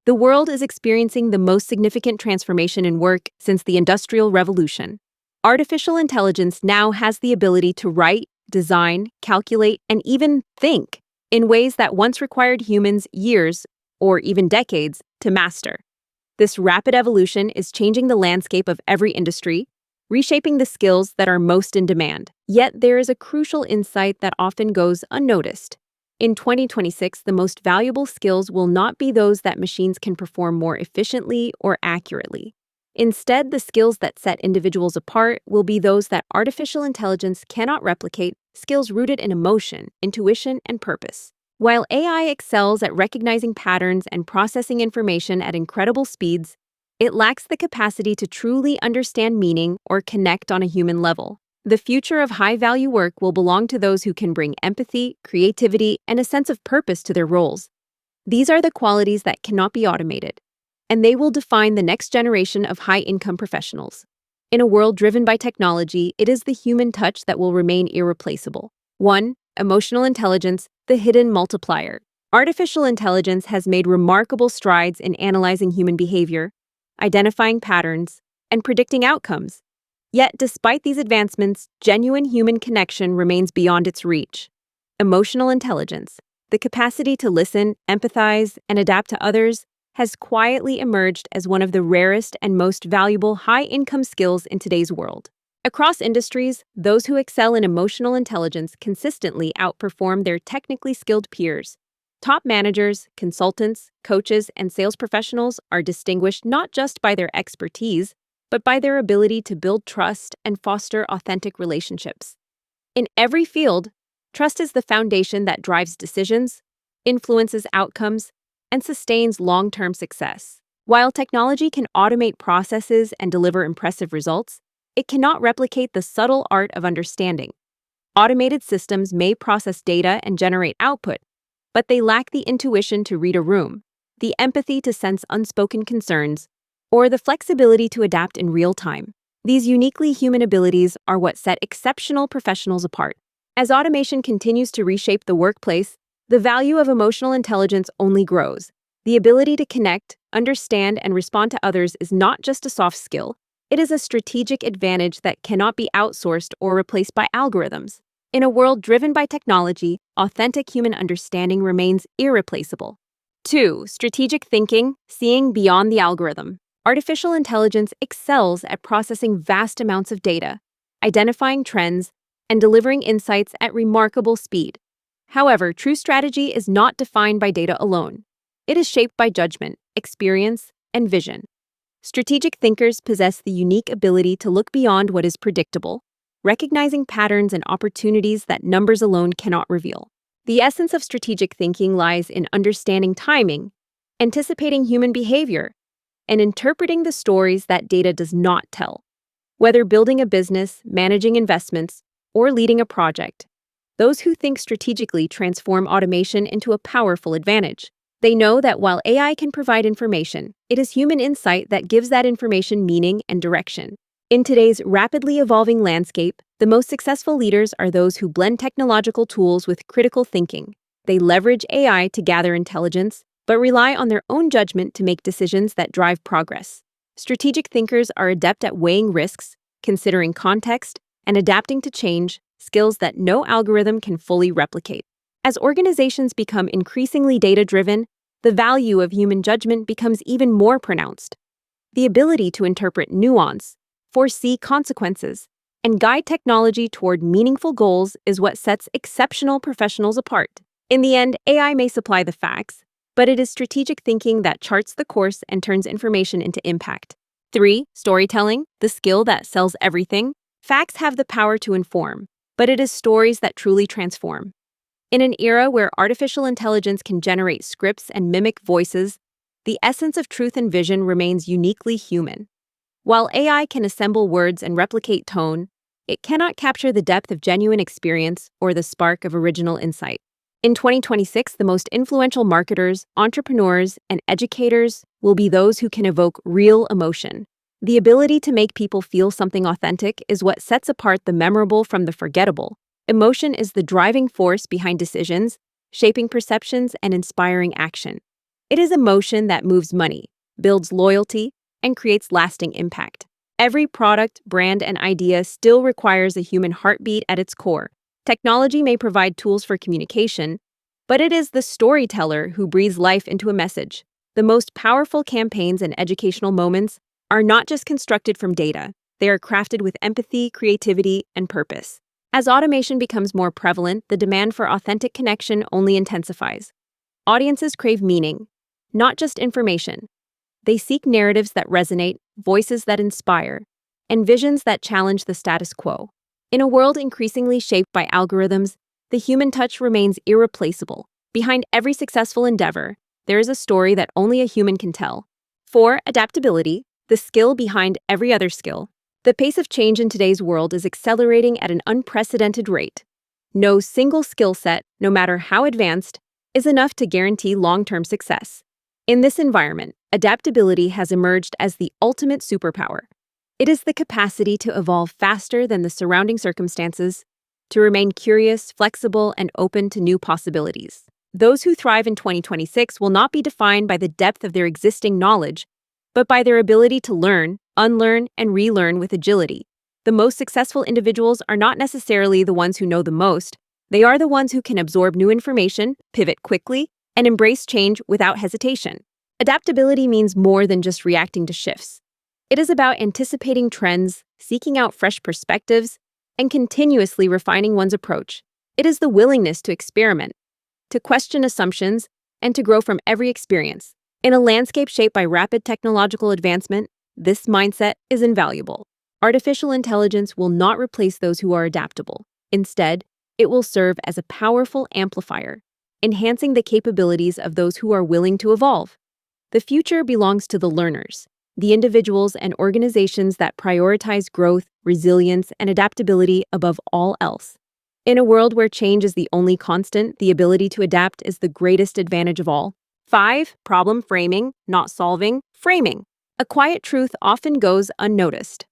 The world is experiencing the most significant transformation in work since the Industrial Revolution. Artificial intelligence now has the ability to write, design, calculate, and even think in ways that once required humans years, or even decades, to master. This rapid evolution is changing the landscape of every industry, reshaping the skills that are most in demand. Yet there is a crucial insight that often goes unnoticed. In 2026, the most valuable skills will not be those that machines can perform more efficiently or accurately. Instead, the skills that set individuals apart will be those that artificial intelligence cannot replicate, skills rooted in emotion, intuition, and purpose. While AI excels at recognizing patterns and processing information at incredible speeds, it lacks the capacity to truly understand meaning or connect on a human level. The future of high-value work will belong to those who can bring empathy, creativity, and a sense of purpose to their roles. These are the qualities that cannot be automated, and they will define the next generation of high-income professionals. In a world driven by technology, it is the human touch that will remain irreplaceable. 1. Emotional intelligence, the hidden multiplier. Artificial intelligence has made remarkable strides in analyzing human behavior, identifying patterns, and predicting outcomes. Yet, despite these advancements, genuine human connection remains beyond its reach. Emotional intelligence, the capacity to listen, empathize, and adapt to others, has quietly emerged as one of the rarest and most valuable high-income skills in today's world. Across industries, those who excel in emotional intelligence consistently outperform their technically skilled peers. Top managers, consultants, coaches, and sales professionals are distinguished not just by their expertise, but by their ability to build trust and foster authentic relationships. In every field, trust is the foundation that drives decisions, influences outcomes, and sustains long-term success. While technology can automate processes and deliver impressive results, it cannot replicate the subtle art of understanding. Automated systems may process data and generate output, but they lack the intuition to read a room, the empathy to sense unspoken concerns, or the flexibility to adapt in real time. These uniquely human abilities are what set exceptional professionals apart. As automation continues to reshape the workplace, the value of emotional intelligence only grows. The ability to connect, understand, and respond to others is not just a soft skill. It is a strategic advantage that cannot be outsourced or replaced by algorithms. In a world driven by technology, authentic human understanding remains irreplaceable. 2. Strategic thinking, seeing beyond the algorithm. Artificial intelligence excels at processing vast amounts of data, identifying trends, and delivering insights at remarkable speed. However, true strategy is not defined by data alone. It is shaped by judgment, experience, and vision. Strategic thinkers possess the unique ability to look beyond what is predictable, recognizing patterns and opportunities that numbers alone cannot reveal. The essence of strategic thinking lies in understanding timing, anticipating human behavior, and interpreting the stories that data does not tell. Whether building a business, managing investments, or leading a project, those who think strategically transform automation into a powerful advantage. They know that while AI can provide information, it is human insight that gives that information meaning and direction. In today's rapidly evolving landscape, the most successful leaders are those who blend technological tools with critical thinking. They leverage AI to gather intelligence, but rely on their own judgment to make decisions that drive progress. Strategic thinkers are adept at weighing risks, considering context, and adapting to change, skills that no algorithm can fully replicate. As organizations become increasingly data-driven, the value of human judgment becomes even more pronounced. The ability to interpret nuance, foresee consequences, and guide technology toward meaningful goals is what sets exceptional professionals apart. In the end, AI may supply the facts, but it is strategic thinking that charts the course and turns information into impact. 3. Storytelling, the skill that sells everything. Facts have the power to inform, but it is stories that truly transform. In an era where artificial intelligence can generate scripts and mimic voices, the essence of truth and vision remains uniquely human. While AI can assemble words and replicate tone, it cannot capture the depth of genuine experience or the spark of original insight. In 2026, the most influential marketers, entrepreneurs, and educators will be those who can evoke real emotion. The ability to make people feel something authentic is what sets apart the memorable from the forgettable. Emotion is the driving force behind decisions, shaping perceptions and inspiring action. It is emotion that moves money, builds loyalty, and creates lasting impact. Every product, brand, and idea still requires a human heartbeat at its core. Technology may provide tools for communication, but it is the storyteller who breathes life into a message. The most powerful campaigns and educational moments are not just constructed from data, they are crafted with empathy, creativity, and purpose. As automation becomes more prevalent, the demand for authentic connection only intensifies. Audiences crave meaning, not just information. They seek narratives that resonate, voices that inspire, and visions that challenge the status quo. In a world increasingly shaped by algorithms, the human touch remains irreplaceable. Behind every successful endeavor, there is a story that only a human can tell. 4. Adaptability, the skill behind every other skill. The pace of change in today's world is accelerating at an unprecedented rate. No single skill set, no matter how advanced, is enough to guarantee long-term success. In this environment, adaptability has emerged as the ultimate superpower. It is the capacity to evolve faster than the surrounding circumstances, to remain curious, flexible, and open to new possibilities. Those who thrive in 2026 will not be defined by the depth of their existing knowledge, but by their ability to learn, unlearn, and relearn with agility. The most successful individuals are not necessarily the ones who know the most. They are the ones who can absorb new information, pivot quickly, and embrace change without hesitation. Adaptability means more than just reacting to shifts. It is about anticipating trends, seeking out fresh perspectives, and continuously refining one's approach. It is the willingness to experiment, to question assumptions, and to grow from every experience. In a landscape shaped by rapid technological advancement, this mindset is invaluable. Artificial intelligence will not replace those who are adaptable. Instead, it will serve as a powerful amplifier, enhancing the capabilities of those who are willing to evolve. The future belongs to the learners, the individuals and organizations that prioritize growth, resilience, and adaptability above all else. In a world where change is the only constant, the ability to adapt is the greatest advantage of all. 5. Problem framing, not solving, framing. A quiet truth often goes unnoticed.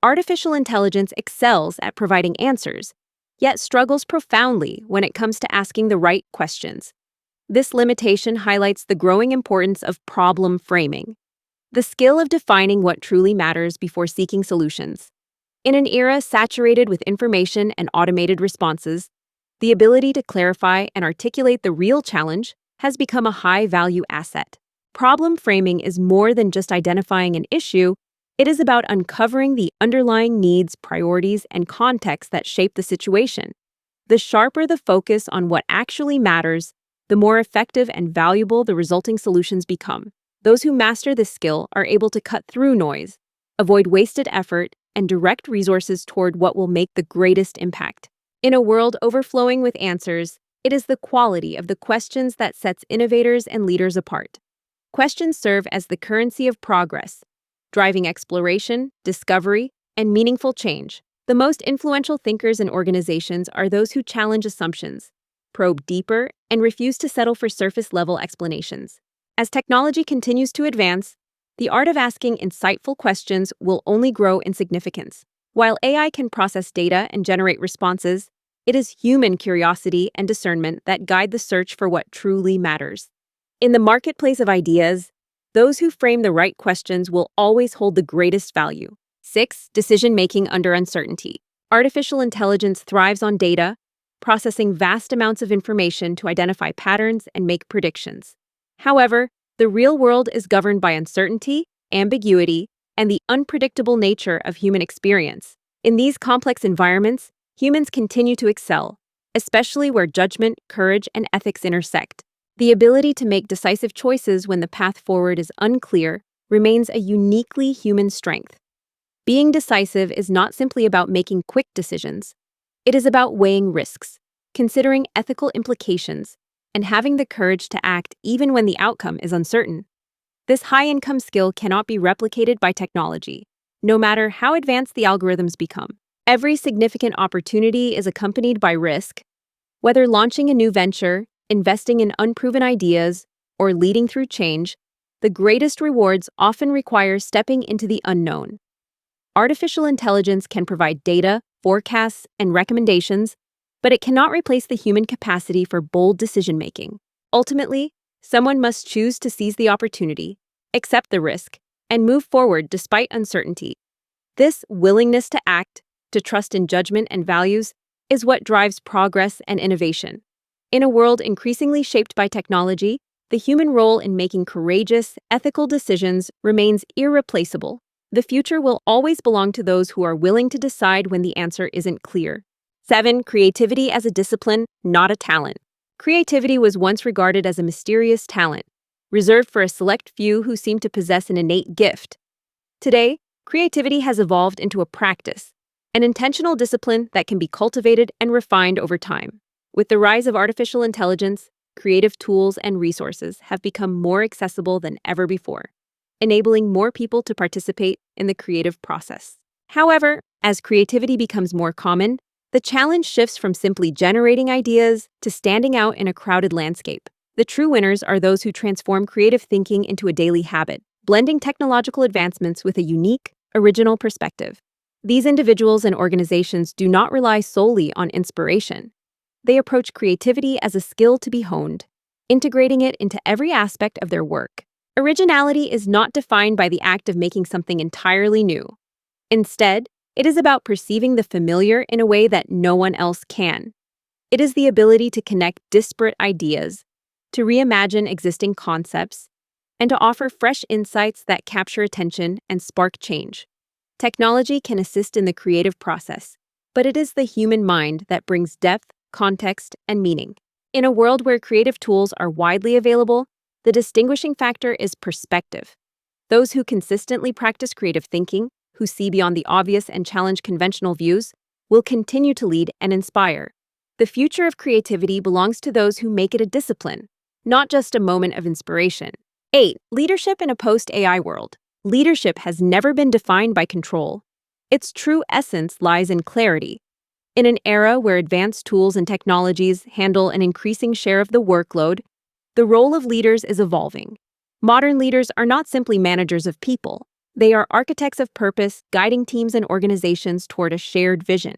Artificial intelligence excels at providing answers, yet struggles profoundly when it comes to asking the right questions. This limitation highlights the growing importance of problem framing, the skill of defining what truly matters before seeking solutions. In an era saturated with information and automated responses, the ability to clarify and articulate the real challenge has become a high-value asset. Problem framing is more than just identifying an issue, it is about uncovering the underlying needs, priorities, and context that shape the situation. The sharper the focus on what actually matters, the more effective and valuable the resulting solutions become. Those who master this skill are able to cut through noise, avoid wasted effort, and direct resources toward what will make the greatest impact. In a world overflowing with answers, it is the quality of the questions that sets innovators and leaders apart. Questions serve as the currency of progress, driving exploration, discovery, and meaningful change. The most influential thinkers and organizations are those who challenge assumptions, probe deeper, and refuse to settle for surface-level explanations. As technology continues to advance, the art of asking insightful questions will only grow in significance. While AI can process data and generate responses, it is human curiosity and discernment that guide the search for what truly matters. In the marketplace of ideas, those who frame the right questions will always hold the greatest value. 6. Decision-making under uncertainty. Artificial intelligence thrives on data, processing vast amounts of information to identify patterns and make predictions. However, the real world is governed by uncertainty, ambiguity, and the unpredictable nature of human experience. In these complex environments, humans continue to excel, especially where judgment, courage, and ethics intersect. The ability to make decisive choices when the path forward is unclear remains a uniquely human strength. Being decisive is not simply about making quick decisions. It is about weighing risks, considering ethical implications, and having the courage to act even when the outcome is uncertain. This high-income skill cannot be replicated by technology, no matter how advanced the algorithms become. Every significant opportunity is accompanied by risk. Whether launching a new venture, investing in unproven ideas, or leading through change, the greatest rewards often require stepping into the unknown. Artificial intelligence can provide data, forecasts, and recommendations, but it cannot replace the human capacity for bold decision-making. Ultimately, Someone must choose to seize the opportunity, accept the risk, and move forward despite uncertainty. This willingness to act, to trust in judgment and values, is what drives progress and innovation. In a world increasingly shaped by technology, the human role in making courageous, ethical decisions remains irreplaceable. The future will always belong to those who are willing to decide when the answer isn't clear. 7. Creativity as a discipline, not a talent. Creativity was once regarded as a mysterious talent, reserved for a select few who seem to possess an innate gift. Today, creativity has evolved into a practice, an intentional discipline that can be cultivated and refined over time. With the rise of artificial intelligence, creative tools and resources have become more accessible than ever before, enabling more people to participate in the creative process. However, as creativity becomes more common, the challenge shifts from simply generating ideas to standing out in a crowded landscape. The true winners are those who transform creative thinking into a daily habit, blending technological advancements with a unique, original perspective. These individuals and organizations do not rely solely on inspiration. They approach creativity as a skill to be honed, integrating it into every aspect of their work. Originality is not defined by the act of making something entirely new. Instead, it is about perceiving the familiar in a way that no one else can. It is the ability to connect disparate ideas, to reimagine existing concepts, and to offer fresh insights that capture attention and spark change. Technology can assist in the creative process, but it is the human mind that brings depth, context, and meaning. In a world where creative tools are widely available, the distinguishing factor is perspective. Those who consistently practice creative thinking, who see beyond the obvious and challenge conventional views, will continue to lead and inspire. The future of creativity belongs to those who make it a discipline, not just a moment of inspiration. 8. Leadership in a post-AI world. Leadership has never been defined by control. Its true essence lies in clarity. In an era where advanced tools and technologies handle an increasing share of the workload, the role of leaders is evolving. Modern leaders are not simply managers of people. They are architects of purpose, guiding teams and organizations toward a shared vision.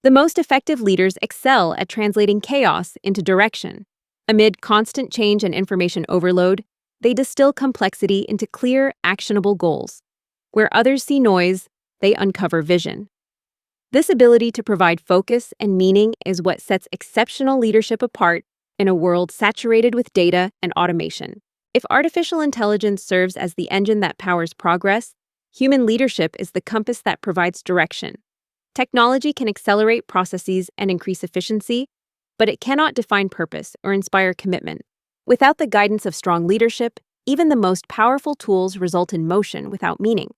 The most effective leaders excel at translating chaos into direction. Amid constant change and information overload, they distill complexity into clear, actionable goals. Where others see noise, they uncover vision. This ability to provide focus and meaning is what sets exceptional leadership apart in a world saturated with data and automation. If artificial intelligence serves as the engine that powers progress, human leadership is the compass that provides direction. Technology can accelerate processes and increase efficiency, but it cannot define purpose or inspire commitment. Without the guidance of strong leadership, even the most powerful tools result in motion without meaning.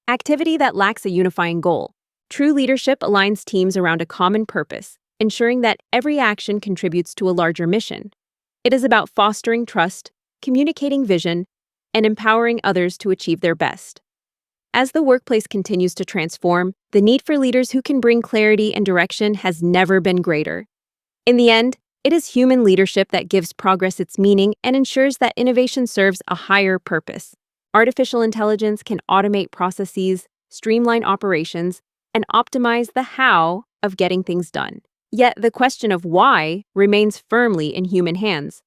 Activity that lacks a unifying goal. True leadership aligns teams around a common purpose, ensuring that every action contributes to a larger mission. It is about fostering trust, communicating vision, and empowering others to achieve their best. As the workplace continues to transform, the need for leaders who can bring clarity and direction has never been greater. In the end, it is human leadership that gives progress its meaning and ensures that innovation serves a higher purpose. Artificial intelligence can automate processes, streamline operations, and optimize the how of getting things done. Yet the question of why remains firmly in human hands.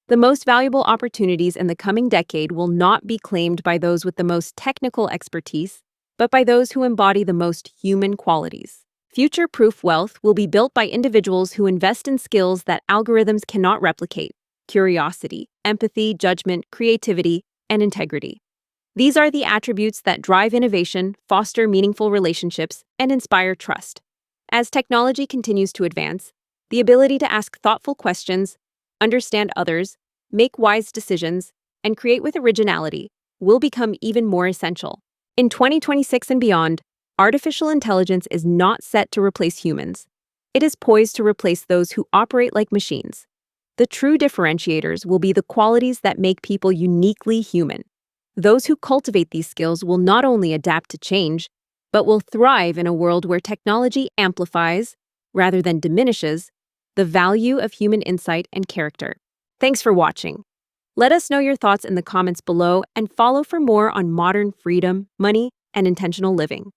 The most valuable opportunities in the coming decade will not be claimed by those with the most technical expertise, but by those who embody the most human qualities. Future-proof wealth will be built by individuals who invest in skills that algorithms cannot replicate: curiosity, empathy, judgment, creativity, and integrity. These are the attributes that drive innovation, foster meaningful relationships, and inspire trust. As technology continues to advance, the ability to ask thoughtful questions, understand others, make wise decisions, and create with originality will become even more essential. In 2026 and beyond, artificial intelligence is not set to replace humans. It is poised to replace those who operate like machines. The true differentiators will be the qualities that make people uniquely human. Those who cultivate these skills will not only adapt to change, but will thrive in a world where technology amplifies, rather than diminishes, the value of human insight and character. Thanks for watching. Let us know your thoughts in the comments below and follow for more on modern freedom, money, and intentional living.